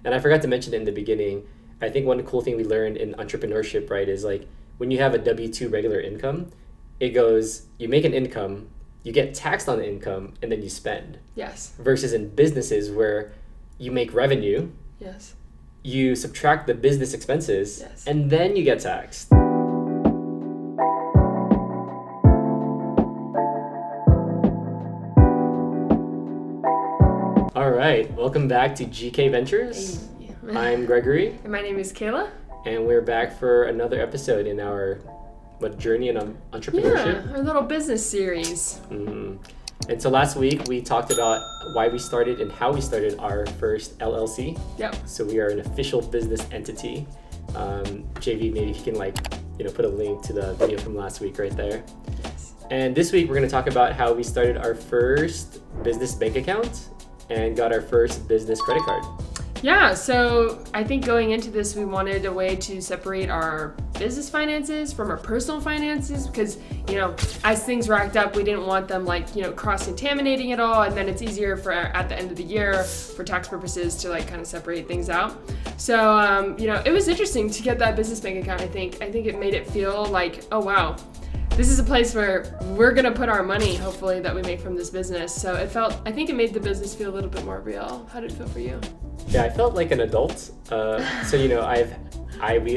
And I forgot to mention it in the beginning. I think one cool thing we learned in entrepreneurship, right, is like when you have a W-2 regular income, it goes, you make an income, you get taxed on the income, and then you spend. Yes. Versus in businesses where you make revenue, yes, you subtract the business expenses, yes, and then you get taxed. All right, welcome back to GK Ventures. Hey. I'm Gregory. And my name is Kayla. And we're back for another episode in our journey in entrepreneurship. Yeah, our little business series. Mm-hmm. And so last week we talked about why we started and how we started our first LLC. Yep. So we are an official business entity. JV, maybe if you can put a link to the video from last week right there. Yes. And this week we're going to talk about how we started our first business bank account and got our first business credit card. Yeah, so I think going into this, we wanted a way to separate our business finances from our personal finances because, as things racked up, we didn't want them cross-contaminating it all, and then it's easier for at the end of the year for tax purposes to kind of separate things out. So, it was interesting to get that business bank account, I think. I think it made it feel like, oh, wow, this is a place where we're going to put our money, hopefully, that we make from this business. So I think it made the business feel a little bit more real. How did it feel for you? Yeah, I felt like an adult. We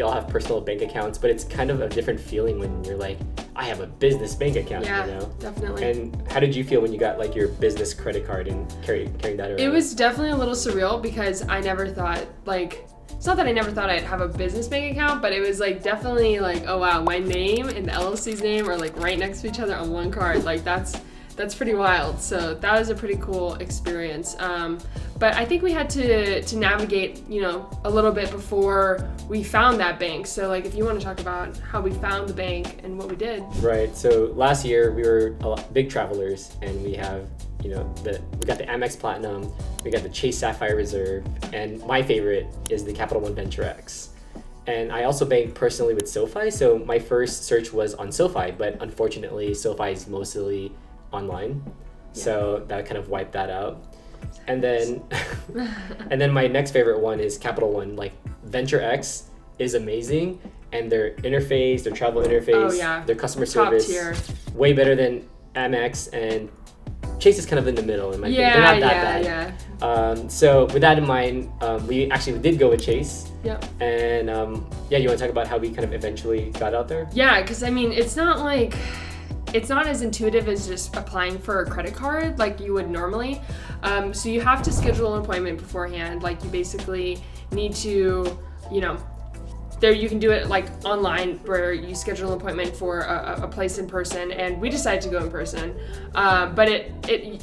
all have personal bank accounts, but it's kind of a different feeling when you're like, I have a business bank account. Yeah, definitely. And how did you feel when you got your business credit card and carrying that around? It was definitely a little surreal because I never thought it's not that I never thought I'd have a business bank account, but it was definitely oh wow, my name and the LLC's name are right next to each other on one card. That's pretty wild. So that was a pretty cool experience. But I think we had to navigate, a little bit before we found that bank. So if you want to talk about how we found the bank and what we did. Right. So last year we were big travelers, and we have, we got the Amex Platinum, we got the Chase Sapphire Reserve, and my favorite is the Capital One Venture X. And I also bank personally with SoFi. So my first search was on SoFi, but unfortunately SoFi is mostly online. Yeah. So that kind of wiped that out. And then my next favorite one is Capital One. Venture X is amazing, and their interface, their travel interface, their customer service, top tier. Way better than Amex, and Chase is kind of in the middle in my opinion. They're not that bad. Yeah. So with that in mind, we did go with Chase. Yep. And you want to talk about how we kind of eventually got out there? Yeah, because it's not as intuitive as just applying for a credit card like you would normally. So you have to schedule an appointment beforehand. You basically need to, there you can do it online where you schedule an appointment for a place in person, and we decided to go in person. But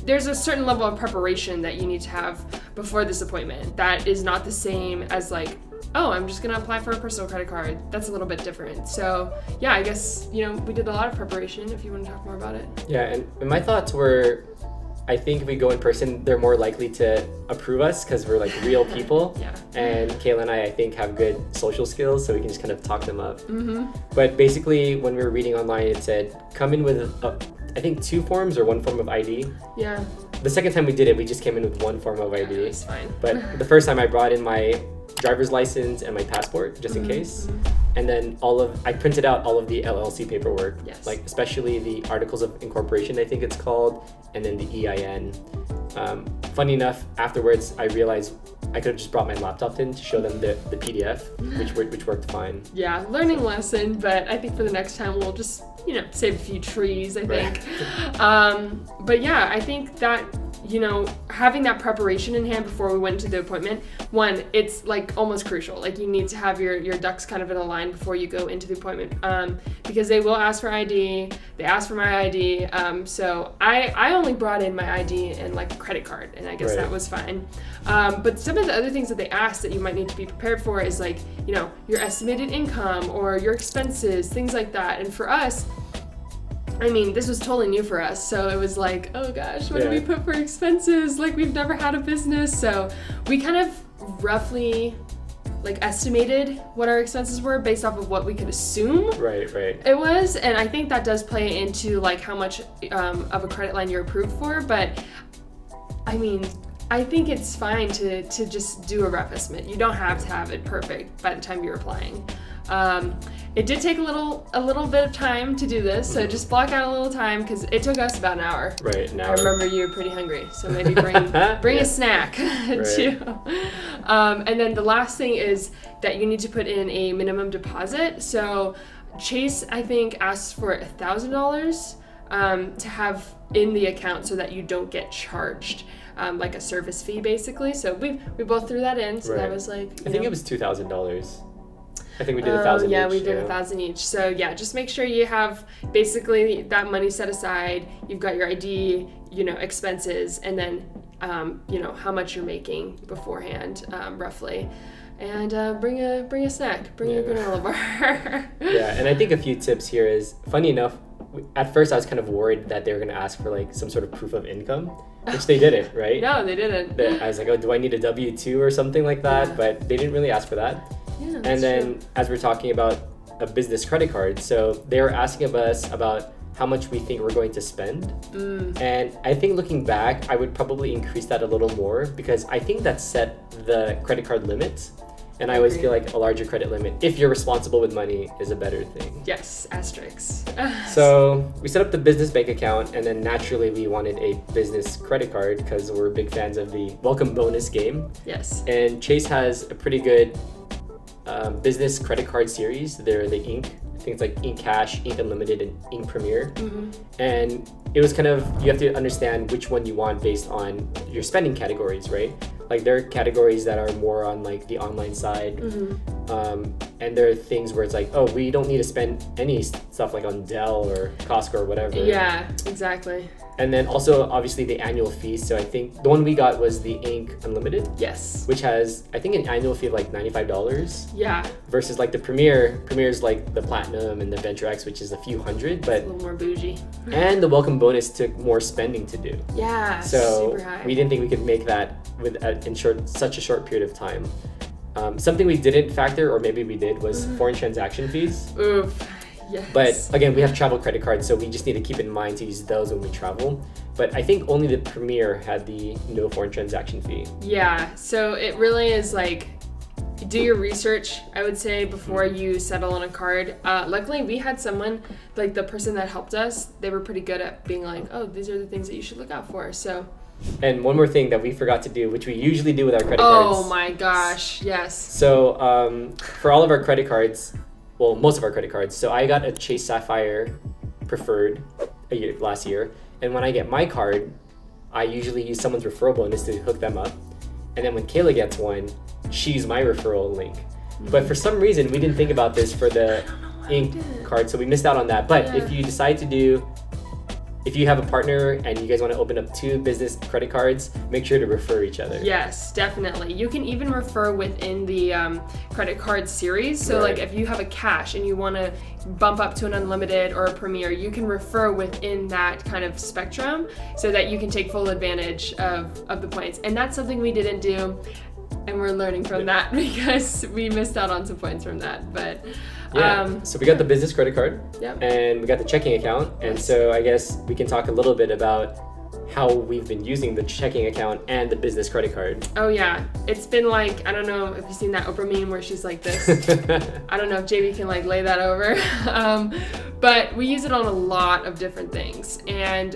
there's a certain level of preparation that you need to have before this appointment that is not the same as oh, I'm just gonna apply for a personal credit card. That's a little bit different. So yeah, I guess, we did a lot of preparation if you want to talk more about it. Yeah, and my thoughts were, I think if we go in person, they're more likely to approve us because we're real people. Yeah. And Kayla and I think, have good social skills, so we can just kind of talk them up. Mm-hmm. But basically, when we were reading online, it said, come in with, I think 2 forms or 1 form of ID. Yeah. The second time we did it, we just came in with 1 form of ID. Yeah, it's fine. But the first time I brought in my driver's license and my passport just in case. And then I printed out all of the LLC paperwork, yes. Especially the articles of incorporation, I think it's called, and then the EIN. Funny enough, afterwards I realized I could have just brought my laptop in to show them the PDF, which worked fine. Yeah, learning lesson, but I think for the next time we'll just, save a few trees, I think. Right. But yeah, I think that, having that preparation in hand before we went to the appointment, one, it's almost crucial. You need to have your ducks kind of in a line before you go into the appointment, because they will ask for ID. They asked for my ID. So I only brought in my ID and a credit card, and I guess that was fine. But some of the other things that they ask that you might need to be prepared for is your estimated income or your expenses, things like that. And for us, this was totally new for us, so it was oh gosh, what do we put for expenses? We've never had a business, so we kind of roughly estimated what our expenses were based off of what we could assume it was, and I think that does play into how much of a credit line you're approved for, but I think it's fine to just do a rough estimate. You don't have to have it perfect by the time you're applying. It did take a little bit of time to do this, so just block out a little time because it took us about an hour. Right, an hour. I remember you were pretty hungry, so maybe bring a snack too. And then the last thing is that you need to put in a minimum deposit. So Chase, I think, asks for $1,000 to have in the account so that you don't get charged. Like a service fee, basically. So we both threw that in. So that was like. I think it was $2,000. I think we did 1,000 each. Yeah, we did 1,000 each. So yeah, just make sure you have basically that money set aside. You've got your ID, expenses, and then how much you're making beforehand, roughly. And bring a snack. Bring a granola bar. Yeah, and I think a few tips here is, funny enough, at first I was kind of worried that they were going to ask for like some sort of proof of income, which they didn't, right? No, they didn't. I was like, oh, do I need a W-2 or something like that? Yeah. But they didn't really ask for that. Yeah, and then as we're talking about a business credit card, so they were asking of us about how much we think we're going to spend. And I think looking back, I would probably increase that a little more because I think that set the credit card limit. And I always feel like a larger credit limit, if you're responsible with money, is a better thing. Yes, asterisks. So we set up the business bank account, and then naturally we wanted a business credit card because we're big fans of the welcome bonus game. Yes. And Chase has a pretty good business credit card series. They're the Ink. I think it's like Ink Cash, Ink Unlimited, and Ink Premier. And it was kind of, you have to understand which one you want based on your spending categories, right? Like there are categories that are more on like the online side, and there are things where it's like, oh, we don't need to spend any stuff like on Dell or Costco or whatever. Yeah, exactly. And then also obviously the annual fee. So I think the one we got was the Ink Unlimited. Yes. Which has, I think, an annual fee of like $95. Yeah. Versus like the Premier's like the Platinum and the Venture X, which is a few hundred, but it's a little more bougie. And the welcome bonus took more spending to do. Yeah. So super high. We didn't think we could make that in such a short period of time. Something we didn't factor, or maybe we did, was foreign transaction fees. Oof. Yes. But again, we have travel credit cards, so we just need to keep in mind to use those when we travel. But I think only the Premier had the no foreign transaction fee. Yeah, so it really is like, do your research, I would say, before you settle on a card. Luckily, we had someone, like the person that helped us, they were pretty good at being like, oh, these are the things that you should look out for. So. And one more thing that we forgot to do, which we usually do with our credit cards. Oh my gosh, yes. So for all of our credit cards, well, most of our credit cards. So I got a Chase Sapphire Preferred last year. And when I get my card, I usually use someone's referral bonus to hook them up. And then when Kayla gets one, she's my referral link. But for some reason, we didn't think about this for the Ink card, so we missed out on that. But if you decide to do, if you have a partner and you guys want to open up 2 business credit cards, make sure to refer each other. Yes, definitely. You can even refer within the credit card series. So like if you have a cash and you want to bump up to an unlimited or a premier, you can refer within that kind of spectrum so that you can take full advantage of the points. And that's something we didn't do. And we're learning from that because we missed out on some points from that. But so we got the business credit card, yep. And we got the checking account, and so I guess we can talk a little bit about how we've been using the checking account and the business credit card. Oh yeah, it's been like, I don't know if you've seen that Oprah meme where she's like this. I don't know if JB can like lay that over, but we use it on a lot of different things. And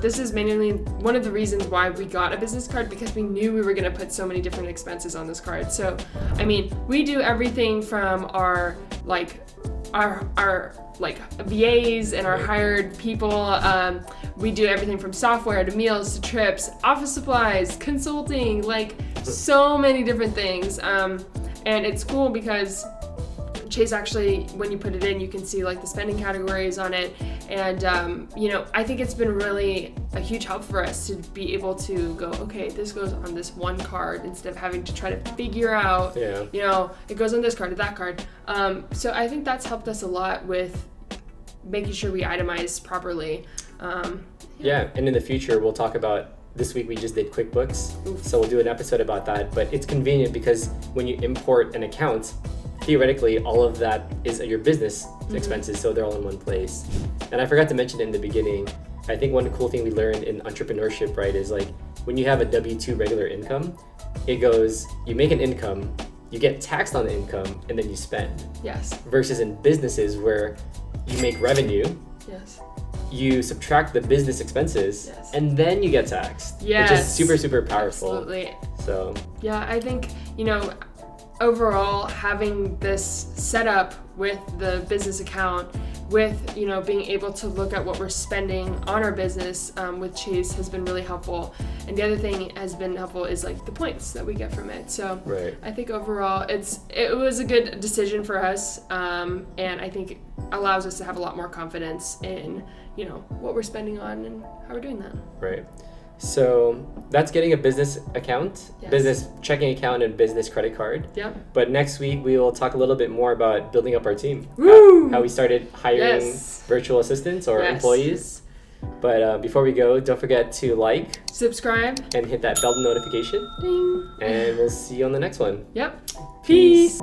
this is mainly one of the reasons why we got a business card, because we knew we were going to put so many different expenses on this card. So I mean, we do everything from our VAs and our hired people. We do everything from software to meals to trips, office supplies, consulting, like so many different things. And it's cool because Chase actually, when you put it in, you can see like the spending categories on it. And, I think it's been really a huge help for us to be able to go, okay, this goes on this one card instead of having to try to figure out, it goes on this card or that card. So I think that's helped us a lot with making sure we itemize properly. And in the future, we'll talk about, this week we just did QuickBooks, so we'll do an episode about that. But it's convenient because when you import an account, theoretically, all of that is your business expenses, so they're all in one place. And I forgot to mention in the beginning, I think one cool thing we learned in entrepreneurship, right, is like when you have a W-2 regular income, it goes, you make an income, you get taxed on the income, and then you spend. Yes. Versus in businesses where you make revenue, Yes. you subtract the business expenses, Yes. and then you get taxed. Yes. Which is super, super powerful. Absolutely. So yeah, I think, overall having this set up with the business account, with being able to look at what we're spending on our business with Chase has been really helpful. And the other thing has been helpful is like the points that we get from it. So right. I think overall it was a good decision for us, and I think it allows us to have a lot more confidence in what we're spending on and how we're doing that. Right. So that's getting a business account, Yes. business checking account, and business credit card. Yep. But next week we will talk a little bit more about building up our team. Woo! How we started hiring Yes. virtual assistants or Yes. employees. But before we go, don't forget to like, Subscribe. and hit that bell notification. Ding. And we'll see you on the next one. Yep. Peace.